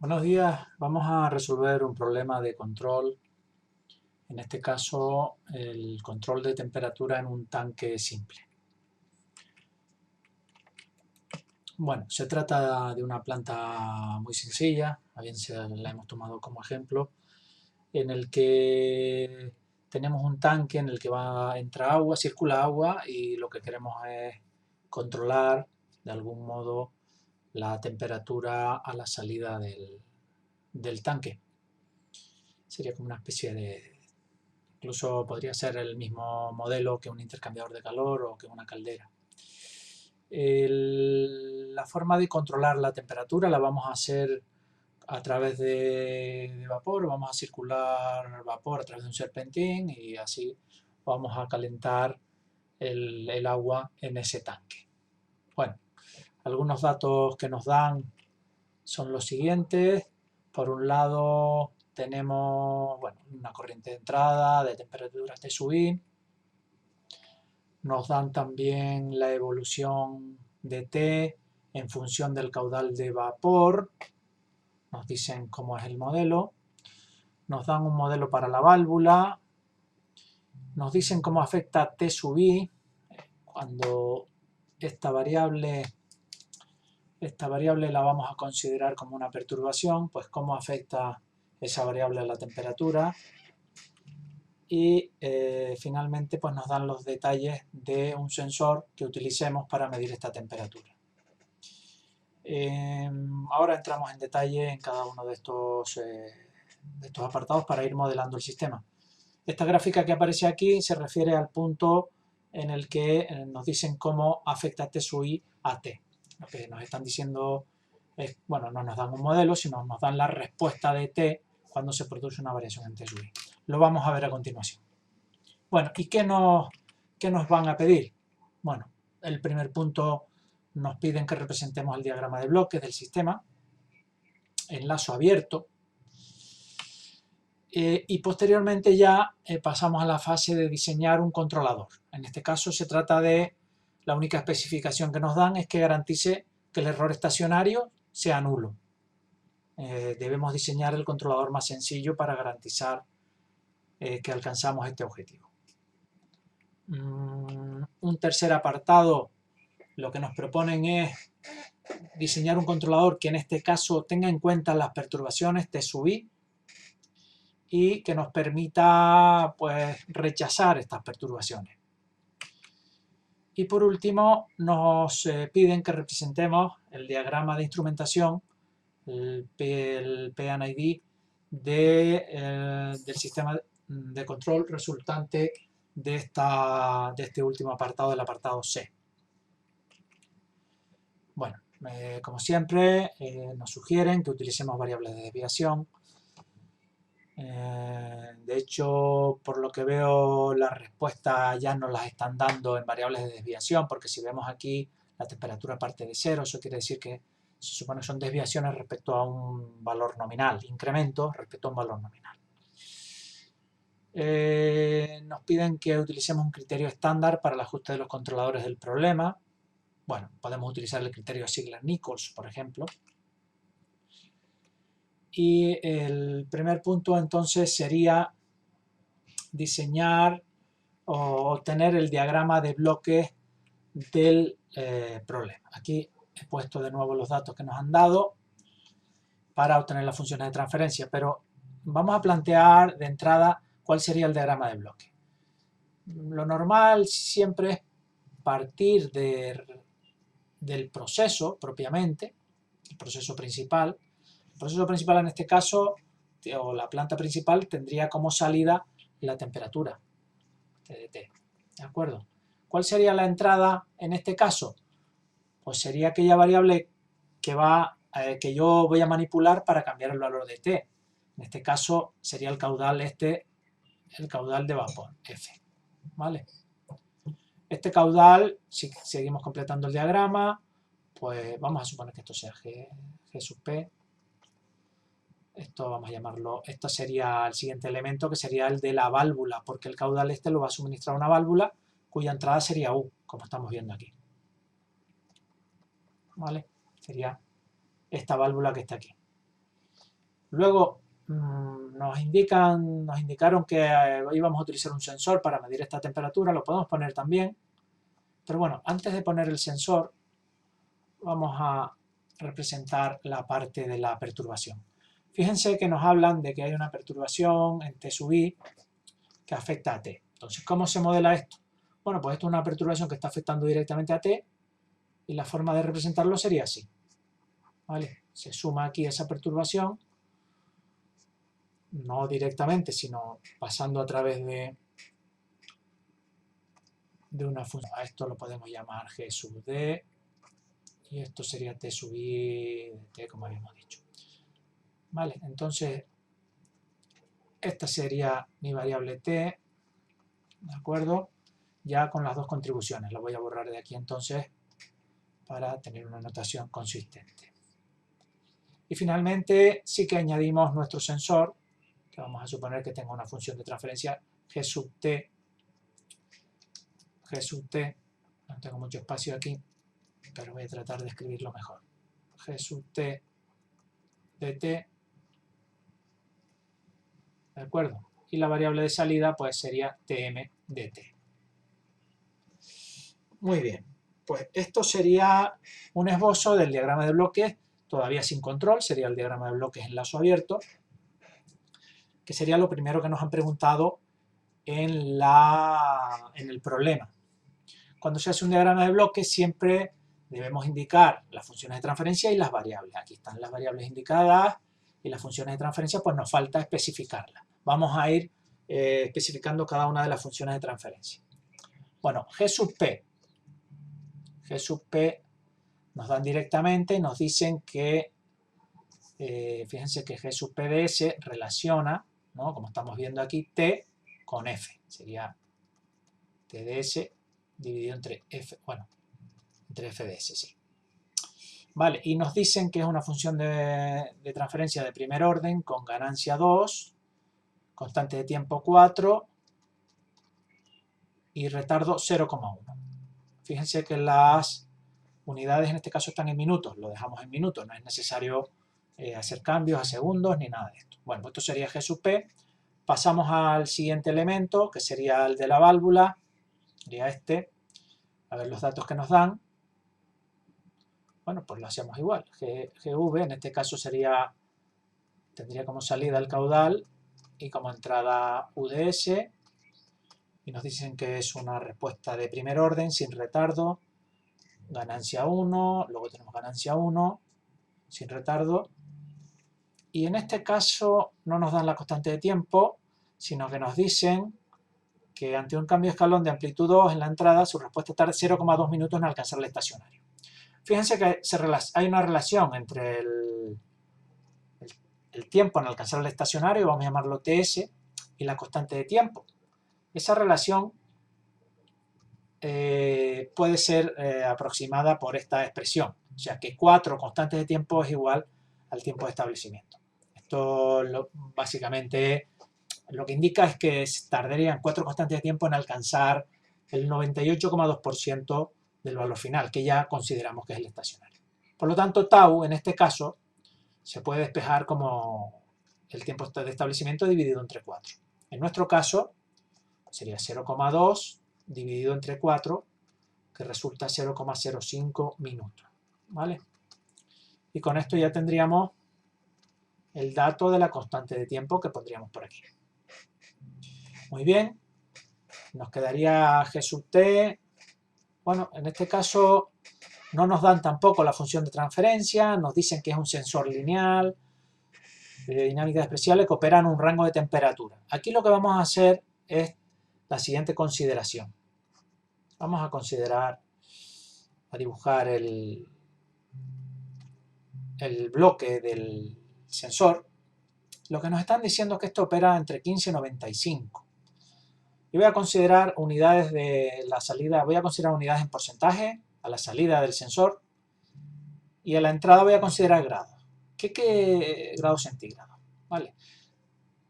Buenos días, vamos a resolver un problema de control, en este caso el control de temperatura en un tanque simple. Bueno, se trata de una planta muy sencilla, a bien la hemos tomado como ejemplo, en el que tenemos un tanque en el que entra agua, circula agua y lo que queremos es controlar de algún modo la temperatura a la salida del tanque. Sería como una especie de... Incluso podría ser el mismo modelo que un intercambiador de calor o que una caldera. La forma de controlar la temperatura la vamos a hacer a través de vapor, vamos a circular vapor a través de un serpentín y así vamos a calentar el agua en ese tanque. Bueno, algunos datos que nos dan son los siguientes. Por un lado tenemos una corriente de entrada de temperaturas T sub I. Nos dan también la evolución de T en función del caudal de vapor. Nos dicen cómo es el modelo. Nos dan un modelo para la válvula. Nos dicen cómo afecta T sub I cuando esta variable la vamos a considerar como una perturbación, pues cómo afecta esa variable a la temperatura. Y finalmente pues nos dan los detalles de un sensor que utilicemos para medir esta temperatura. Ahora entramos en detalle en cada uno de estos apartados para ir modelando el sistema. Esta gráfica que aparece aquí se refiere al punto en el que nos dicen cómo afecta T sub I a T. Lo que nos están diciendo es, bueno, no nos dan un modelo, sino nos dan la respuesta de T cuando se produce una variación en T sub I. Lo vamos a ver a continuación. Bueno, ¿y qué nos van a pedir? Bueno, el primer punto nos piden que representemos el diagrama de bloques del sistema en lazo abierto. Y posteriormente ya pasamos a la fase de diseñar un controlador. En este caso se trata de, la única especificación que nos dan es que garantice que el error estacionario sea nulo. Debemos diseñar el controlador más sencillo para garantizar que alcanzamos este objetivo. Un tercer apartado, lo que nos proponen es diseñar un controlador que en este caso tenga en cuenta las perturbaciones T sub I y que nos permita pues rechazar estas perturbaciones. Y por último nos piden que representemos el diagrama de instrumentación, el PNID del sistema de control resultante de este último apartado, el apartado C. Bueno, como siempre nos sugieren que utilicemos variables de desviación. De hecho, por lo que veo, las respuestas ya nos las están dando en variables de desviación, porque si vemos aquí la temperatura parte de cero, eso quiere decir que se supone que son desviaciones respecto a un valor nominal, incrementos respecto a un valor nominal. Nos piden que utilicemos un criterio estándar para el ajuste de los controladores del problema. Bueno, podemos utilizar el criterio Ziegler-Nichols, por ejemplo. Y el primer punto entonces sería diseñar o obtener el diagrama de bloques del problema. Aquí he puesto de nuevo los datos que nos han dado para obtener las funciones de transferencia, pero vamos a plantear de entrada cuál sería el diagrama de bloque. Lo normal siempre es partir del proceso propiamente, el proceso principal. El proceso principal en este caso, o la planta principal, tendría como salida la temperatura, TDT. ¿De acuerdo? ¿Cuál sería la entrada en este caso? Pues sería aquella variable que yo voy a manipular para cambiar el valor de T. En este caso sería el caudal el caudal de vapor, F. ¿Vale? Este caudal, si seguimos completando el diagrama, pues vamos a suponer que esto sea G sub P. Esto vamos a llamarlo, esto sería el siguiente elemento, que sería el de la válvula, porque el caudal lo va a suministrar una válvula cuya entrada sería U, como estamos viendo aquí. ¿Vale? Sería esta válvula que está aquí. Luego nos indicaron que íbamos a utilizar un sensor para medir esta temperatura, lo podemos poner también. Pero bueno, antes de poner el sensor, vamos a representar la parte de la perturbación. Fíjense que nos hablan de que hay una perturbación en T sub i que afecta a T. Entonces, ¿cómo se modela esto? Bueno, pues esto es una perturbación que está afectando directamente a T y la forma de representarlo sería así. ¿Vale? Se suma aquí esa perturbación, no directamente, sino pasando a través de una función. A esto lo podemos llamar G sub D y esto sería T sub i de T, como habíamos dicho. Vale, entonces esta sería mi variable T, ¿de acuerdo? Ya con las dos contribuciones. Lo voy a borrar de aquí entonces para tener una notación consistente. Y finalmente sí que añadimos nuestro sensor, que vamos a suponer que tenga una función de transferencia G sub T. G sub T, no tengo mucho espacio aquí, pero voy a tratar de escribirlo mejor. G sub T de T, ¿de acuerdo? Y la variable de salida pues sería Tm de T. Muy bien, pues esto sería un esbozo del diagrama de bloques todavía sin control, sería el diagrama de bloques en lazo abierto, que sería lo primero que nos han preguntado en el problema. Cuando se hace un diagrama de bloques siempre debemos indicar las funciones de transferencia y las variables. Aquí están las variables indicadas y las funciones de transferencia, pues nos falta especificarlas. Vamos a ir especificando cada una de las funciones de transferencia. Bueno, G sub P nos dan directamente, nos dicen que, fíjense que G sub P de S relaciona, ¿no? Como estamos viendo aquí, T con F. Sería T de S dividido entre F, bueno, entre F de S, sí. Vale, y nos dicen que es una función de transferencia de primer orden con ganancia 2, constante de tiempo 4 y retardo 0,1. Fíjense que las unidades en este caso están en minutos, lo dejamos en minutos, no es necesario hacer cambios a segundos ni nada de esto. Bueno, pues esto sería G sub P. Pasamos al siguiente elemento, que sería el de la válvula, sería este. A ver los datos que nos dan. Bueno, pues lo hacemos igual. GV en este caso tendría como salida el caudal y como entrada UDS. Y nos dicen que es una respuesta de primer orden, sin retardo. Ganancia 1, luego tenemos ganancia 1, sin retardo. Y en este caso no nos dan la constante de tiempo, sino que nos dicen que ante un cambio de escalón de amplitud 2 en la entrada, su respuesta tarda 0,2 minutos en alcanzar el estacionario. Fíjense que hay una relación entre el tiempo en alcanzar el estacionario, vamos a llamarlo TS, y la constante de tiempo. Esa relación puede ser aproximada por esta expresión, o sea que 4 constantes de tiempo es igual al tiempo de establecimiento. Esto básicamente lo que indica es que tardarían 4 constantes de tiempo en alcanzar el 98,2% del valor final, que ya consideramos que es el estacionario. Por lo tanto, tau, en este caso, se puede despejar como el tiempo de establecimiento dividido entre 4. En nuestro caso, sería 0,2 dividido entre 4, que resulta 0,05 minutos. ¿Vale? Y con esto ya tendríamos el dato de la constante de tiempo que pondríamos por aquí. Muy bien. Nos quedaría G sub T. Bueno, en este caso no nos dan tampoco la función de transferencia, nos dicen que es un sensor lineal de dinámica despreciable que opera en un rango de temperatura. Aquí lo que vamos a hacer es la siguiente consideración. Vamos a dibujar el bloque del sensor. Lo que nos están diciendo es que esto opera entre 15 y 95. Y voy a considerar unidades de la salida, voy a considerar unidades en porcentaje a la salida del sensor y a la entrada voy a considerar grados. ¿Qué grados centígrados? ¿Vale?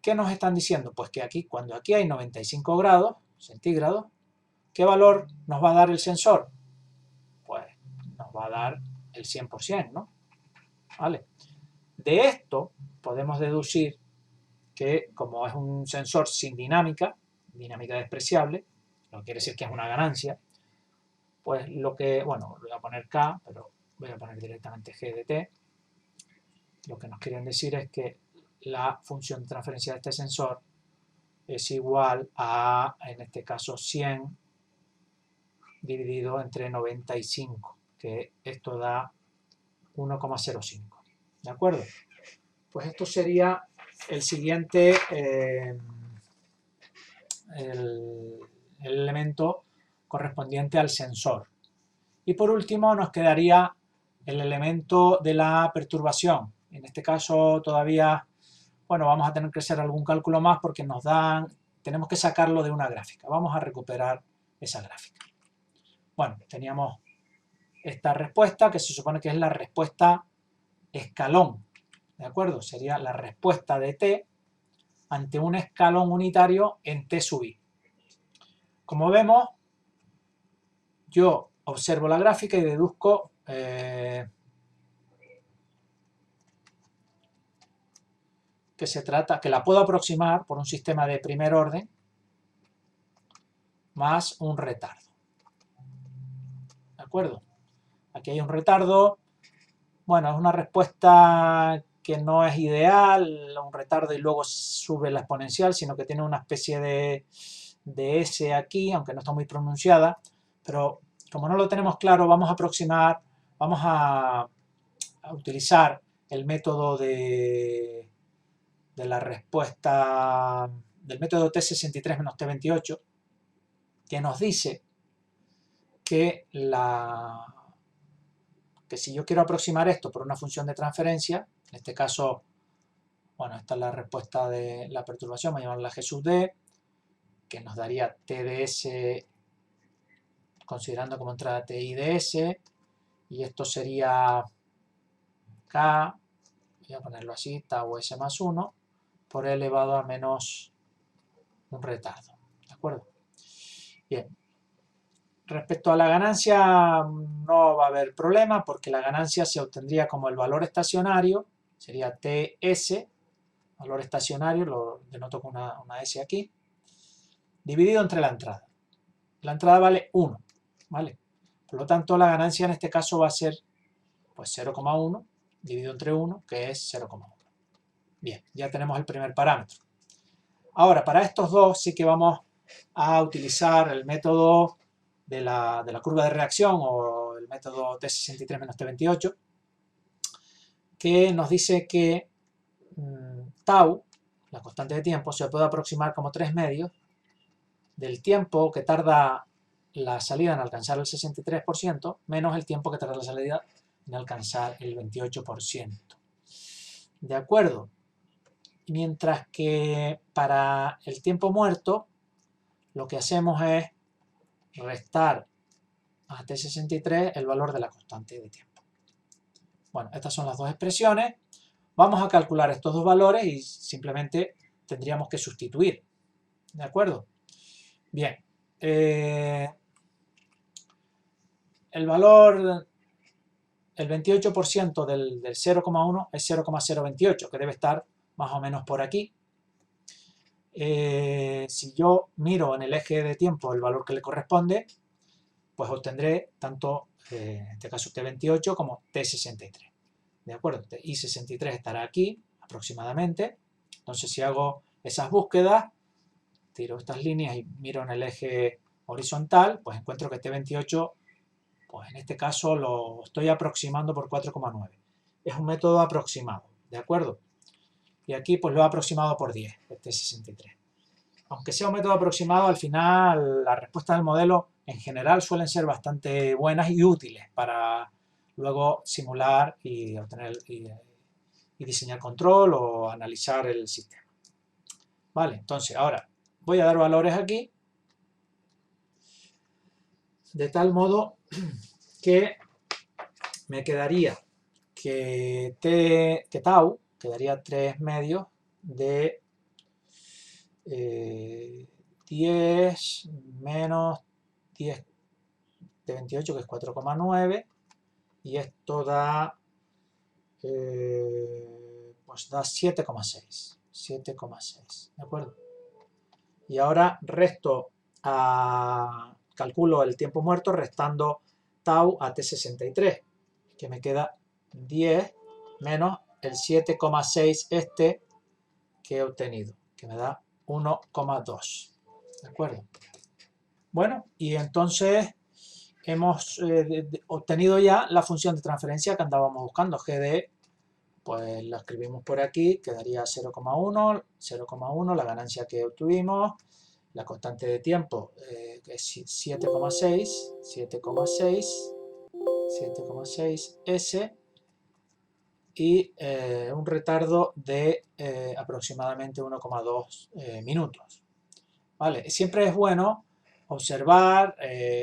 ¿Qué nos están diciendo? Pues que aquí, cuando aquí hay 95 grados centígrados, ¿qué valor nos va a dar el sensor? Pues nos va a dar el 100%, ¿no? ¿Vale? De esto, podemos deducir que como es un sensor sin dinámica despreciable, lo que quiere decir que es una ganancia, pues lo que, bueno, voy a poner K, pero voy a poner directamente G de T. Lo que nos quieren decir es que la función de transferencia de este sensor es igual a, en este caso, 100 dividido entre 95, que esto da 1,05. ¿De acuerdo? Pues esto sería el siguiente, el elemento correspondiente al sensor. Y por último nos quedaría el elemento de la perturbación. En este caso todavía, bueno, vamos a tener que hacer algún cálculo más porque nos dan, tenemos que sacarlo de una gráfica. Vamos a recuperar esa gráfica. Bueno, teníamos esta respuesta que se supone que es la respuesta escalón, ¿de acuerdo? Sería la respuesta de t ante un escalón unitario en t sub i. Como vemos, yo observo la gráfica y deduzco que se trata, que la puedo aproximar por un sistema de primer orden más un retardo. ¿De acuerdo? Aquí hay un retardo. Bueno, es una respuesta que no es ideal, un retardo y luego sube la exponencial, sino que tiene una especie de S aquí, aunque no está muy pronunciada, pero como no lo tenemos claro, vamos a aproximar, vamos a utilizar el método de la respuesta, del método T63 menos T28, que nos dice que si yo quiero aproximar esto por una función de transferencia, en este caso, bueno, esta es la respuesta de la perturbación, voy a llamarla G sub D, que nos daría T de S considerando como entrada TI de S, y esto sería K, voy a ponerlo así, tau S más 1, por E elevado a menos un retardo, ¿de acuerdo? Bien. Respecto a la ganancia no va a haber problema porque la ganancia se obtendría como el valor estacionario, sería TS, valor estacionario, lo denoto con una S aquí, dividido entre la entrada. La entrada vale 1, ¿vale? Por lo tanto, la ganancia en este caso va a ser pues 0,1 dividido entre 1, que es 0,1. Bien, ya tenemos el primer parámetro. Ahora, para estos dos sí que vamos a utilizar el método de la curva de reacción o el método T63 menos T28, que nos dice que tau, la constante de tiempo, se puede aproximar como 3 medios del tiempo que tarda la salida en alcanzar el 63% menos el tiempo que tarda la salida en alcanzar el 28%. ¿De acuerdo? Mientras que para el tiempo muerto lo que hacemos es restar a T63 el valor de la constante de tiempo. Bueno, estas son las dos expresiones. Vamos a calcular estos dos valores y simplemente tendríamos que sustituir. ¿De acuerdo? Bien. El valor, el 28% del 0,1 es 0,028, que debe estar más o menos por aquí. Si yo miro en el eje de tiempo el valor que le corresponde, pues obtendré tanto, en este caso T28 como T63. ¿De acuerdo? I63 estará aquí aproximadamente. Entonces si hago esas búsquedas, tiro estas líneas y miro en el eje horizontal, pues encuentro que T28, pues en este caso lo estoy aproximando por 4,9. Es un método aproximado, ¿de acuerdo? Y aquí pues lo he aproximado por 10, este 63. Aunque sea un método aproximado, al final las respuestas del modelo en general suelen ser bastante buenas y útiles para luego simular y obtener y diseñar control o analizar el sistema. Vale, entonces ahora voy a dar valores aquí de tal modo que me quedaría que tau quedaría 3 medios de 10 menos 10 de 28, que es 4,9, y esto da pues pues da 7,6. 7,6, ¿de acuerdo? Y ahora calculo el tiempo muerto restando tau a t63, que me queda 10 menos el 7,6 este que he obtenido, que me da 1,2. ¿De acuerdo? Bueno, y entonces hemos obtenido ya la función de transferencia que andábamos buscando, GD, pues la escribimos por aquí, quedaría 0,1, 0,1, la ganancia que obtuvimos, la constante de tiempo que es 7,6, 7,6, 7,6 S, y un retardo de aproximadamente 1,2 minutos. ¿Vale? Siempre es bueno observar,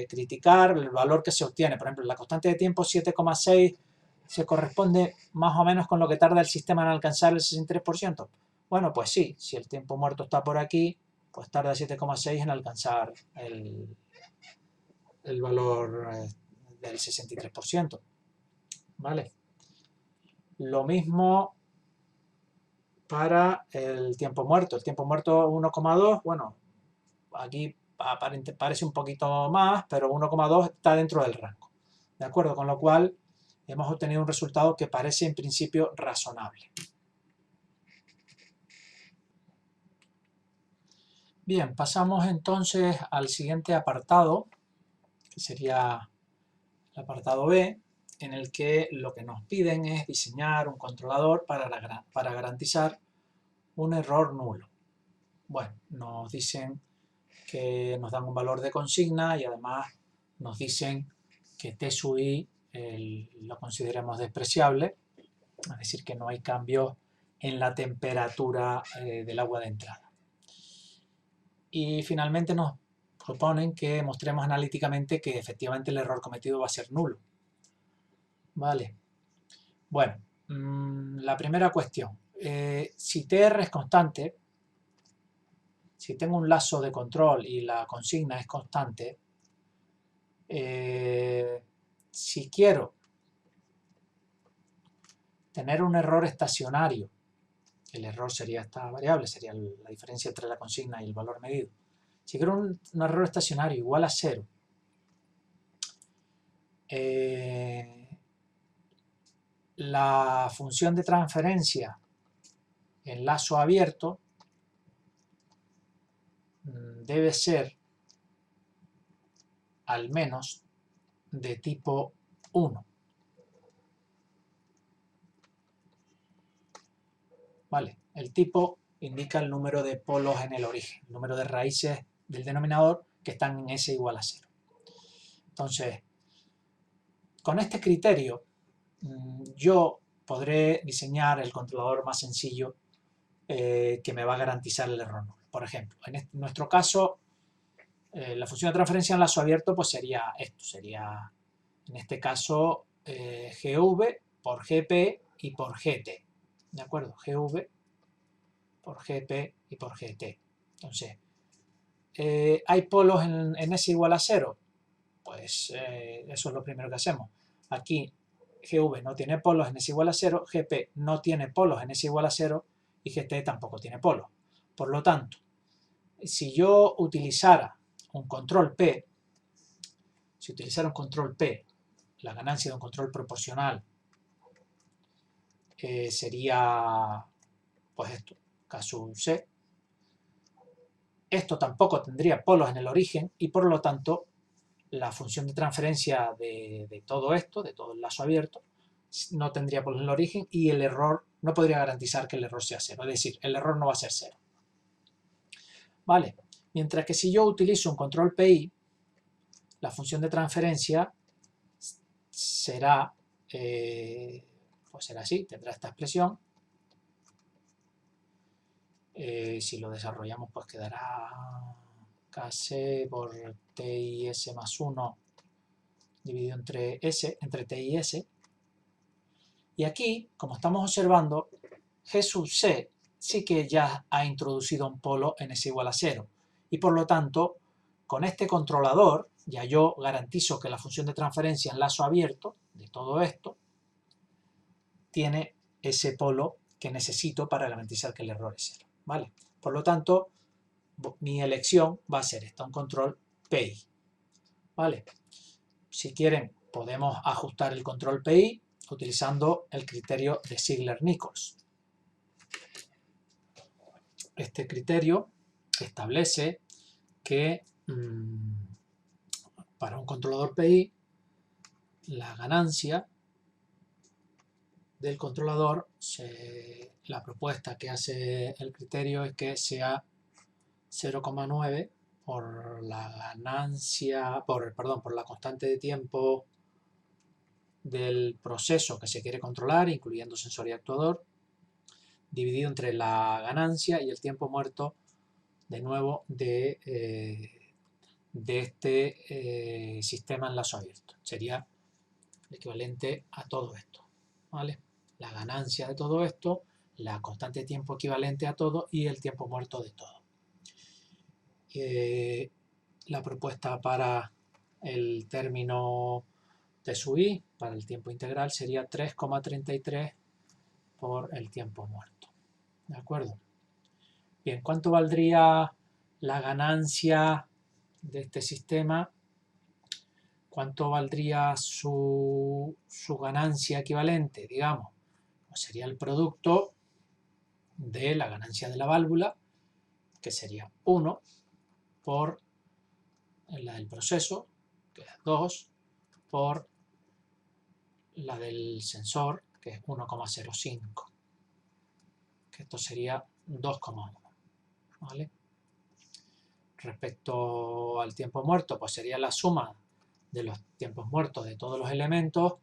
criticar el valor que se obtiene. Por ejemplo, la constante de tiempo 7,6 se corresponde más o menos con lo que tarda el sistema en alcanzar el 63%. Bueno, pues sí, si el tiempo muerto está por aquí, pues tarda 7,6 en alcanzar el valor del 63%. ¿Vale? Lo mismo para el tiempo muerto. El tiempo muerto 1,2, bueno, aquí parece un poquito más, pero 1,2 está dentro del rango. ¿De acuerdo? Con lo cual hemos obtenido un resultado que parece en principio razonable. Bien, pasamos entonces al siguiente apartado, que sería el apartado B, en el que lo que nos piden es diseñar un controlador para garantizar un error nulo. Bueno, nos dicen que nos dan un valor de consigna y además nos dicen que T sub I lo consideramos despreciable, es decir, que no hay cambios en la temperatura del agua de entrada. Y finalmente nos proponen que mostremos analíticamente que efectivamente el error cometido va a ser nulo. Vale. Bueno, la primera cuestión. Si TR es constante, si tengo un lazo de control y la consigna es constante, si quiero tener un error estacionario, el error sería esta variable, sería la diferencia entre la consigna y el valor medido. Si quiero un error estacionario igual a 0, la función de transferencia en lazo abierto debe ser al menos de tipo 1. Vale, el tipo indica el número de polos en el origen, el número de raíces del denominador que están en S igual a 0. Entonces, con este criterio, yo podré diseñar el controlador más sencillo que me va a garantizar el error nulo. Por ejemplo, en nuestro caso, la función de transferencia en lazo abierto pues sería esto, sería en este caso GV por GP y por GT. ¿De acuerdo? GV por GP y por GT. Entonces, ¿hay polos en S igual a 0? Pues eso es lo primero que hacemos. Aquí GV no tiene polos en S igual a 0, GP no tiene polos en S igual a 0 y GT tampoco tiene polos. Por lo tanto, si yo utilizara un control P, la ganancia de un control proporcional sería, pues esto, K sub C. Esto tampoco tendría polos en el origen y por lo tanto la función de transferencia de todo esto, de todo el lazo abierto, no tendría polos en el origen y el error no podría garantizar que el error sea 0, es decir, el error no va a ser 0. Vale, mientras que si yo utilizo un control PI, la función de transferencia será, pues será así, tendrá esta expresión. Si lo desarrollamos, pues quedará KC por TIS más 1 dividido entre T y S. Y aquí, como estamos observando, G sub C sí que ya ha introducido un polo en S igual a 0. Y por lo tanto, con este controlador, ya yo garantizo que la función de transferencia en lazo abierto de todo esto tiene ese polo que necesito para garantizar que el error es 0, ¿vale? Por lo tanto, mi elección va a ser esta, un control PI, ¿vale? Si quieren, podemos ajustar el control PI utilizando el criterio de Ziegler-Nichols. Este criterio establece que para un controlador PI la ganancia del controlador, la propuesta que hace el criterio es que sea 0,9 por la ganancia, por la constante de tiempo del proceso que se quiere controlar, incluyendo sensor y actuador, dividido entre la ganancia y el tiempo muerto, de nuevo, de este sistema enlazo abierto. Sería el equivalente a todo esto, ¿vale? La ganancia de todo esto, la constante de tiempo equivalente a todo y el tiempo muerto de todo. La propuesta para el término de su i, para el tiempo integral, sería 3,33 por el tiempo muerto. ¿De acuerdo? Bien, ¿cuánto valdría la ganancia de este sistema? ¿Cuánto valdría su ganancia equivalente? Digamos, pues sería el producto de la ganancia de la válvula, que sería 1 por la del proceso, que es 2, por la del sensor, que es 1,05, que esto sería 2,1, ¿vale? Respecto al tiempo muerto, pues sería la suma de los tiempos muertos de todos los elementos.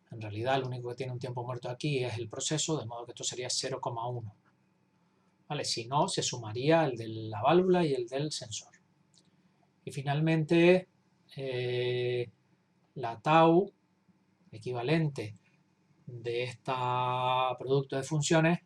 En realidad, lo único que tiene un tiempo muerto aquí es el proceso, de modo que esto sería 0,1. ¿Vale? Si no, se sumaría el de la válvula y el del sensor. Y finalmente, la tau equivalente de este producto de funciones,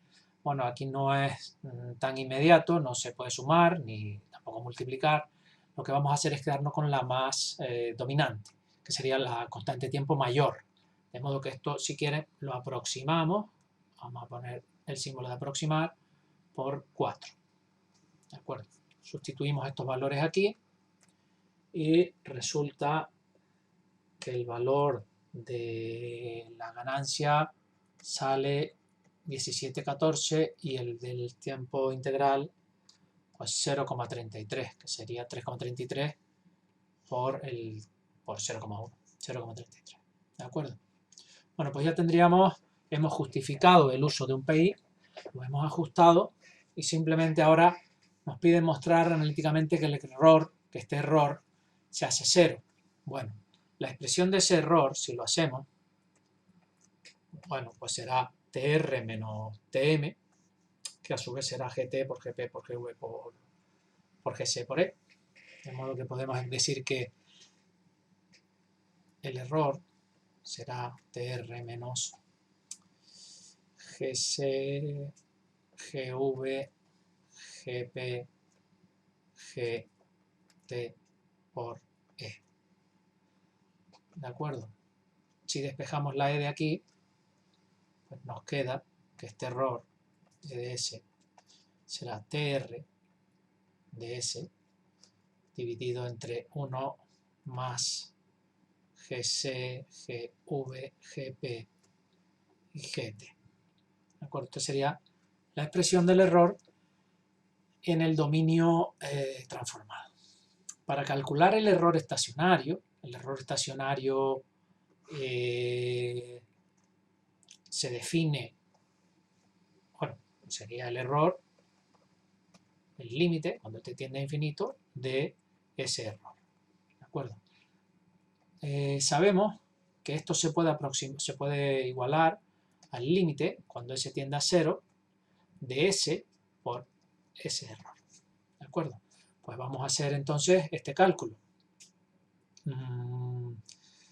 bueno, aquí no es tan inmediato, no se puede sumar ni tampoco multiplicar. Lo que vamos a hacer es quedarnos con la más dominante, que sería la constante de tiempo mayor. De modo que esto, si quieren, lo aproximamos. Vamos a poner el símbolo de aproximar por 4. ¿De acuerdo? Sustituimos estos valores aquí y resulta que el valor de la ganancia sale 17,14 y el del tiempo integral pues 0,33, que sería 3,33 por 0,1, 0,33. ¿De acuerdo? Bueno, pues ya hemos justificado el uso de un PI, lo hemos ajustado y simplemente ahora nos pide mostrar analíticamente que este error se hace 0. Bueno, la expresión de ese error, si lo hacemos, bueno, pues será TR menos TM, que a su vez será GT por GP por GV por GC por E. De modo que podemos decir que el error será TR menos GC, GV, GP, GT por E. ¿De acuerdo? Si despejamos la E de aquí, pues nos queda que este error de S será TR de S dividido entre 1 más GC, GV, GP y GT. ¿De acuerdo? Esta sería la expresión del error en el dominio transformado. Para calcular el error estacionario se define, bueno, sería el error, el límite, cuando este tiende a infinito, de ese error. ¿De acuerdo? Sabemos que esto se puede igualar al límite, cuando S tiende a 0, de S por ese error. ¿De acuerdo? Pues vamos a hacer entonces este cálculo.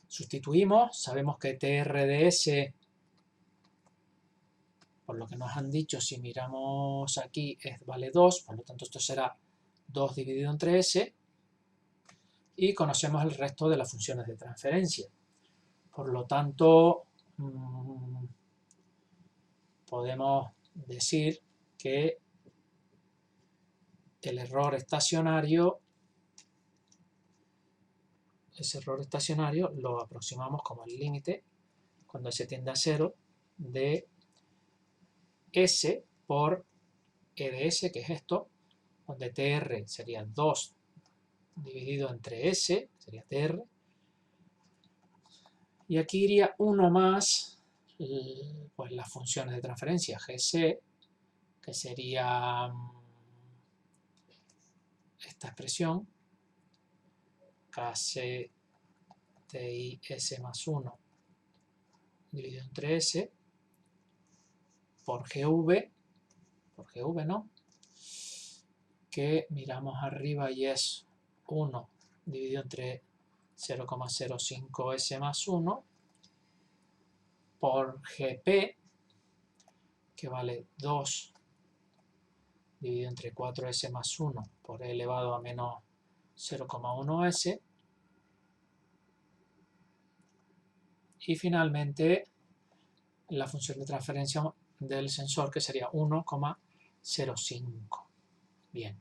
Sustituimos, sabemos que TR de S, por lo que nos han dicho, si miramos aquí, vale 2, por lo tanto esto será 2 dividido entre S, y conocemos el resto de las funciones de transferencia. Por lo tanto, podemos decir que el error estacionario, ese error estacionario lo aproximamos como el límite, cuando s tiende a 0, de s por e de s, que es esto, donde tr sería 2 dividido entre s, sería tr, y aquí iría 1 más pues las funciones de transferencia gc, que sería esta expresión, kc ti s más 1 dividido entre s, por gv, ¿no? Que miramos arriba y es 1 dividido entre 0,05s más 1 por gp, que vale 2 dividido entre 4s más 1 por e elevado a menos 0,1s. Y finalmente la función de transferencia del sensor, que sería 1,05. Bien.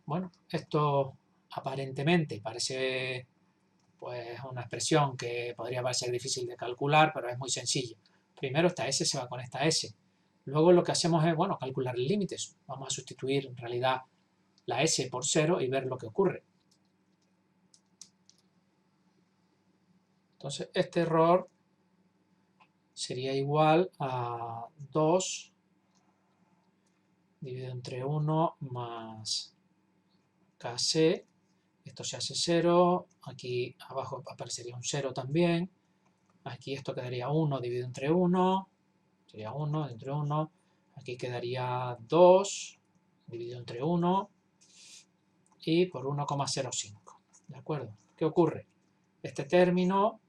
Bueno, esto aparentemente parece pues una expresión que podría parecer difícil de calcular, pero es muy sencilla. Primero esta s se va con esta s. Luego lo que hacemos es, bueno, calcular límites. Vamos a sustituir en realidad la s por 0 y ver lo que ocurre. Entonces este error sería igual a 2 dividido entre 1 más kc. Esto se hace 0, aquí abajo aparecería un 0 también, aquí esto quedaría 1 dividido entre 1, sería 1 entre 1, aquí quedaría 2 dividido entre 1 y por 1,05, ¿de acuerdo? ¿Qué ocurre? Este término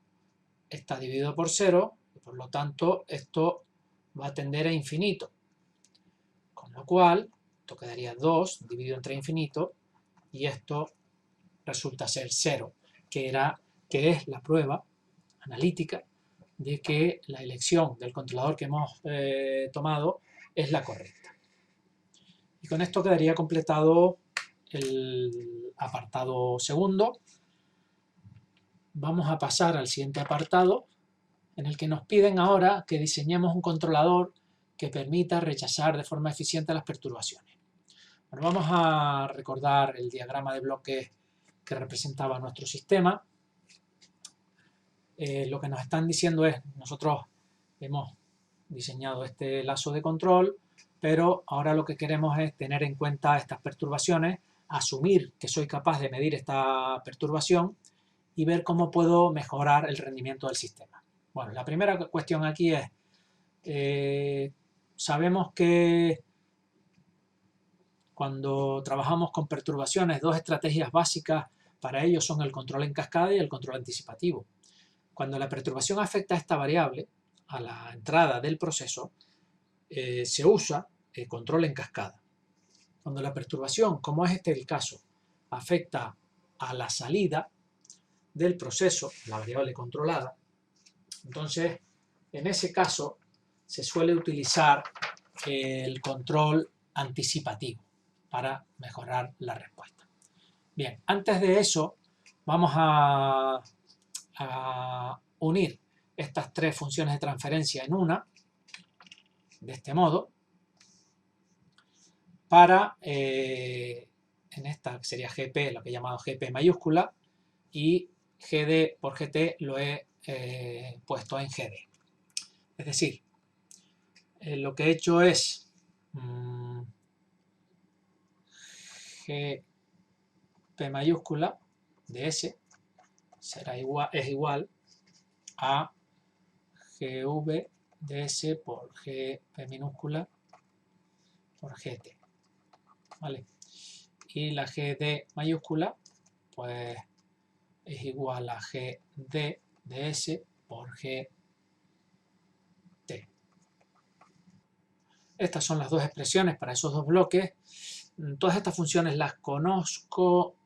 está dividido por 0 y por lo tanto esto va a tender a infinito, con lo cual esto quedaría 2 dividido entre infinito y esto resulta ser 0, que es la prueba analítica de que la elección del controlador que hemos tomado es la correcta. Y con esto quedaría completado el apartado segundo. Vamos a pasar al siguiente apartado, en el que nos piden ahora que diseñemos un controlador que permita rechazar de forma eficiente las perturbaciones. Bueno, vamos a recordar el diagrama de bloques que representaba nuestro sistema. Lo que nos están diciendo es, nosotros hemos diseñado este lazo de control, pero ahora lo que queremos es tener en cuenta estas perturbaciones, asumir que soy capaz de medir esta perturbación y ver cómo puedo mejorar el rendimiento del sistema. Bueno, la primera cuestión aquí es, sabemos que cuando trabajamos con perturbaciones, dos estrategias básicas para ello son el control en cascada y el control anticipativo. Cuando la perturbación afecta a esta variable, a la entrada del proceso, se usa el control en cascada. Cuando la perturbación, como es este el caso, afecta a la salida del proceso, la variable controlada, entonces en ese caso se suele utilizar el control anticipativo para mejorar la respuesta. Bien, antes de eso vamos a unir estas tres funciones de transferencia en una, de este modo, para, en esta sería GP, lo que he llamado GP mayúscula, y GD por GT lo he puesto en GD. Es decir, lo que he hecho es GP mayúscula de S es igual a GV de S por GP minúscula por GT. ¿Vale? Y la GD mayúscula pues es igual a GD de S por GT. Estas son las dos expresiones para esos dos bloques. Todas estas funciones las conozco,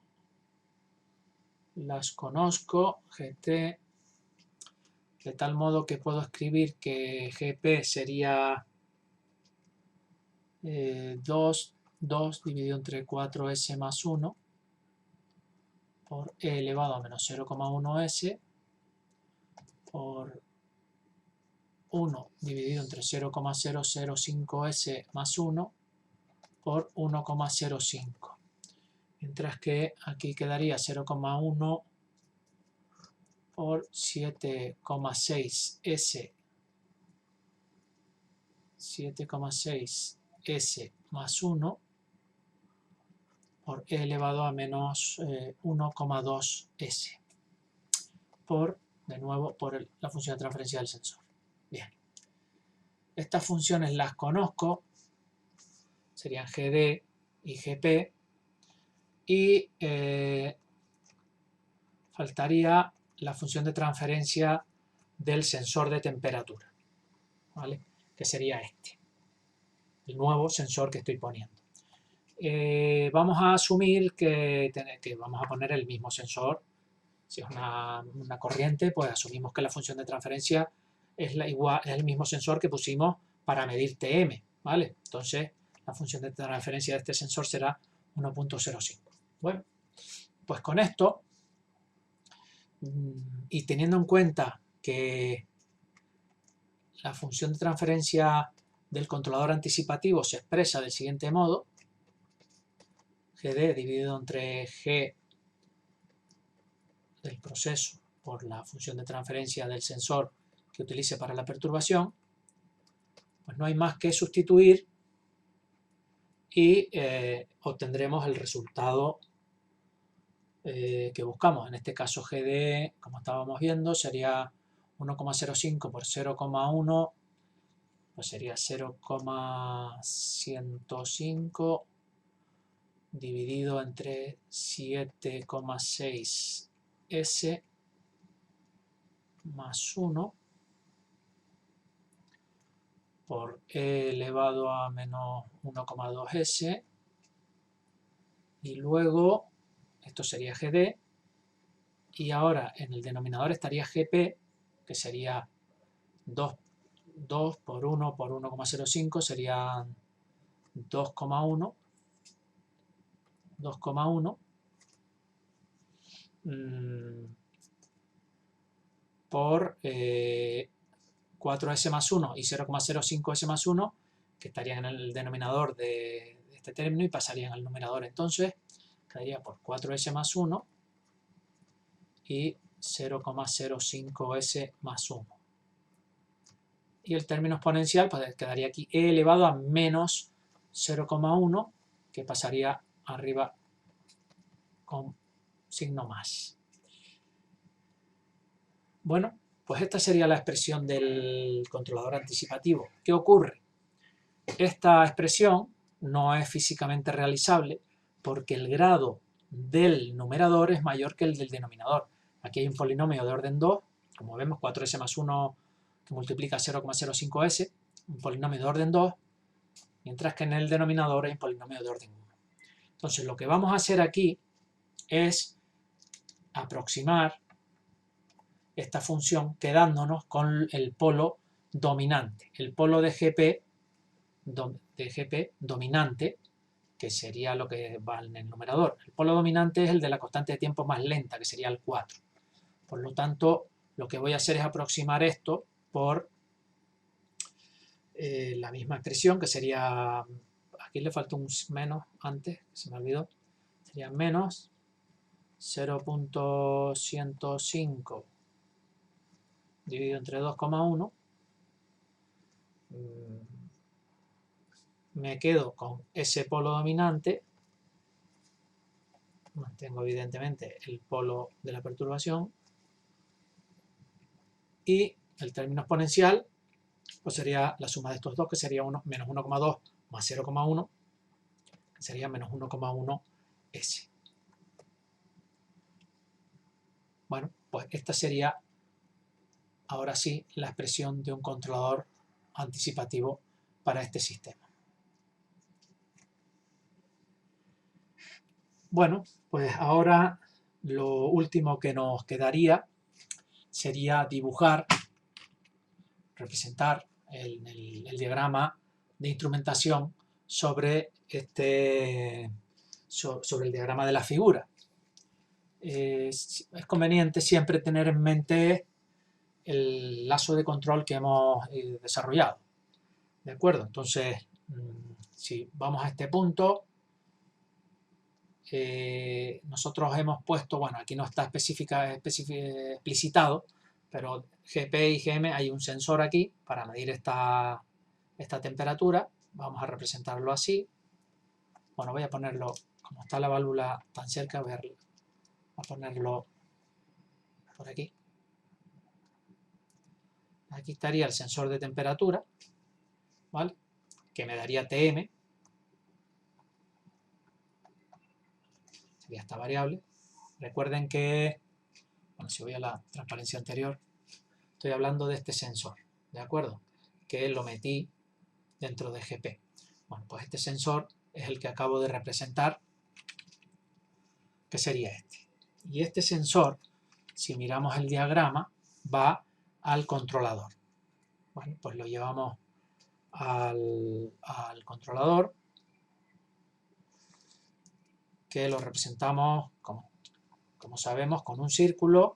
GT, de tal modo que puedo escribir que GP sería 2 dividido entre 4s más 1 por e elevado a menos 0,1s por 1 dividido entre 0,005s más 1 por 1,05. Mientras que aquí quedaría 0,1 por 7,6s más 1 por e elevado a menos 1,2s por, de nuevo, por la función de transferencia del sensor. Bien. Estas funciones las conozco, serían GD y GP, y faltaría la función de transferencia del sensor de temperatura, ¿vale? Que sería este, el nuevo sensor que estoy poniendo. Vamos a asumir que vamos a poner el mismo sensor. Si es una corriente, pues asumimos que la función de transferencia es el mismo sensor que pusimos para medir TM, ¿vale? Entonces, la función de transferencia de este sensor será 1.05. Bueno, pues con esto, y teniendo en cuenta que la función de transferencia del controlador anticipativo se expresa del siguiente modo: GD dividido entre G del proceso por la función de transferencia del sensor que utilice para la perturbación, pues no hay más que sustituir y obtendremos el resultado que buscamos. En este caso GD, como estábamos viendo, sería 1,05 por 0,1, pues sería 0,105 dividido entre 7,6s más 1 por e elevado a menos 1,2s, y luego esto sería GD, y ahora en el denominador estaría GP, que sería 2 por 1 por 1,05, serían 2,1 por 4s más 1 y 0,05s más 1, que estarían en el denominador de este término y pasarían al numerador. Entonces quedaría por 4s más 1 y 0,05s más 1. Y el término exponencial, pues quedaría aquí e elevado a menos 0,1, que pasaría arriba con signo más. Bueno, pues esta sería la expresión del controlador anticipativo. ¿Qué ocurre? Esta expresión no es físicamente realizable porque el grado del numerador es mayor que el del denominador. Aquí hay un polinomio de orden 2, como vemos, 4s más 1 que multiplica 0,05s, un polinomio de orden 2, mientras que en el denominador hay un polinomio de orden 1. Entonces, lo que vamos a hacer aquí es aproximar esta función quedándonos con el polo dominante, el polo de GP dominante, que sería lo que va en el numerador. El polo dominante es el de la constante de tiempo más lenta, que sería el 4. Por lo tanto, lo que voy a hacer es aproximar esto por la misma expresión, que sería, aquí le falta un menos antes, se me olvidó, sería menos 0.105 dividido entre 2,1. Me quedo con ese polo dominante, mantengo evidentemente el polo de la perturbación, y el término exponencial pues sería la suma de estos dos, que sería menos 1,2 más 0,1, que sería menos 1,1s. Bueno, pues esta sería ahora sí la expresión de un controlador anticipativo para este sistema. Bueno, pues ahora lo último que nos quedaría sería dibujar, representar el diagrama de instrumentación sobre sobre el diagrama de la figura. Es conveniente siempre tener en mente el lazo de control que hemos desarrollado. ¿De acuerdo? entonces, si vamos a este punto, nosotros hemos puesto, bueno, aquí no está explicitado, pero GP y GM hay un sensor aquí para medir esta temperatura. Vamos a representarlo así. Bueno, voy a ponerlo, como está la válvula tan cerca, voy a ponerlo por aquí. Aquí estaría el sensor de temperatura, ¿vale? Que me daría TM. Sería esta variable. Recuerden que, bueno, si voy a la transparencia anterior, estoy hablando de este sensor, ¿de acuerdo? Que lo metí dentro de GP. Bueno, pues este sensor es el que acabo de representar, que sería este. Y este sensor, si miramos el diagrama, va al controlador. Bueno, pues lo llevamos al controlador, que lo representamos, como sabemos, con un círculo,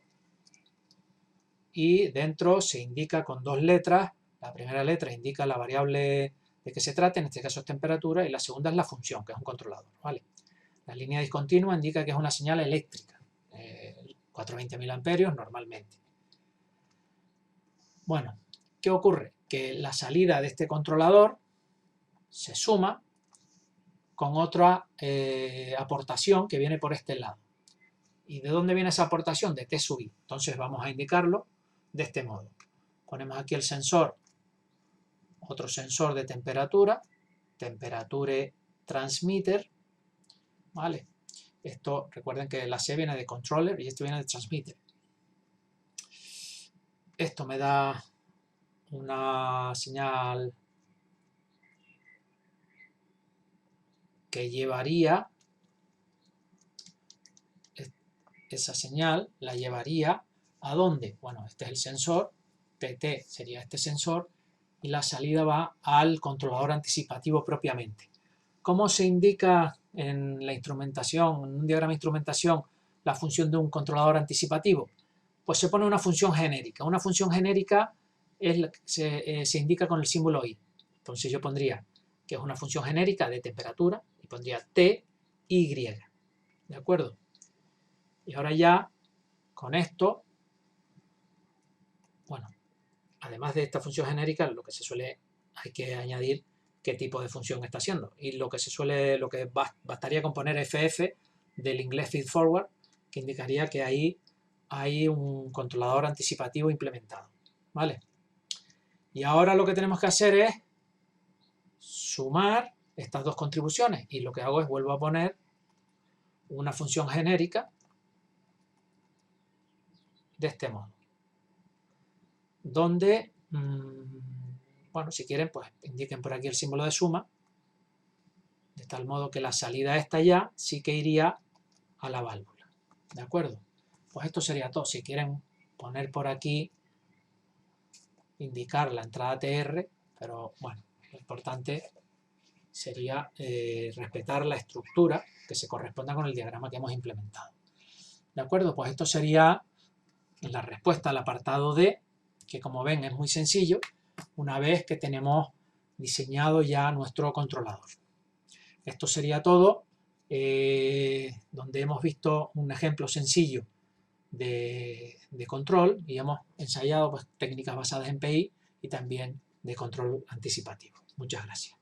y dentro se indica con dos letras. La primera letra indica la variable de que se trata, en este caso es temperatura, y la segunda es la función, que es un controlador, ¿vale? La línea discontinua indica que es una señal eléctrica, 420.000 amperios normalmente. Bueno, ¿qué ocurre? Que la salida de este controlador se suma con otra aportación que viene por este lado. ¿Y de dónde viene esa aportación? De T sub I. Entonces vamos a indicarlo de este modo. Ponemos aquí el sensor, otro sensor de temperatura, temperature transmitter, ¿vale? Esto, recuerden que la C viene de controller y esto viene de transmitter. Esto me da una señal que llevaría, esa señal la llevaría ¿a dónde? Bueno, este es el sensor, TT sería este sensor, y la salida va al controlador anticipativo propiamente. ¿Cómo se indica en la instrumentación, en un diagrama de instrumentación, la función de un controlador anticipativo? Pues se pone una función genérica. Una función genérica se indica con el símbolo I. Entonces yo pondría que es una función genérica de temperatura y pondría T, Y. ¿De acuerdo? Y ahora ya, con esto, bueno, además de esta función genérica, hay que añadir qué tipo de función está haciendo. Y lo que bastaría con poner FF del inglés feedforward, que indicaría que ahí hay un controlador anticipativo implementado, ¿vale? Y ahora lo que tenemos que hacer es sumar estas dos contribuciones, y lo que hago es vuelvo a poner una función genérica de este modo, donde, bueno, si quieren, pues indiquen por aquí el símbolo de suma, de tal modo que la salida esta ya sí que iría a la válvula, ¿de acuerdo? Pues esto sería todo. Si quieren poner por aquí, indicar la entrada TR, pero bueno, lo importante sería respetar la estructura que se corresponda con el diagrama que hemos implementado. ¿De acuerdo? Pues esto sería la respuesta al apartado D, que como ven es muy sencillo, una vez que tenemos diseñado ya nuestro controlador. Esto sería todo, donde hemos visto un ejemplo sencillo de control y hemos ensayado pues, técnicas basadas en PI y también de control anticipativo. Muchas gracias.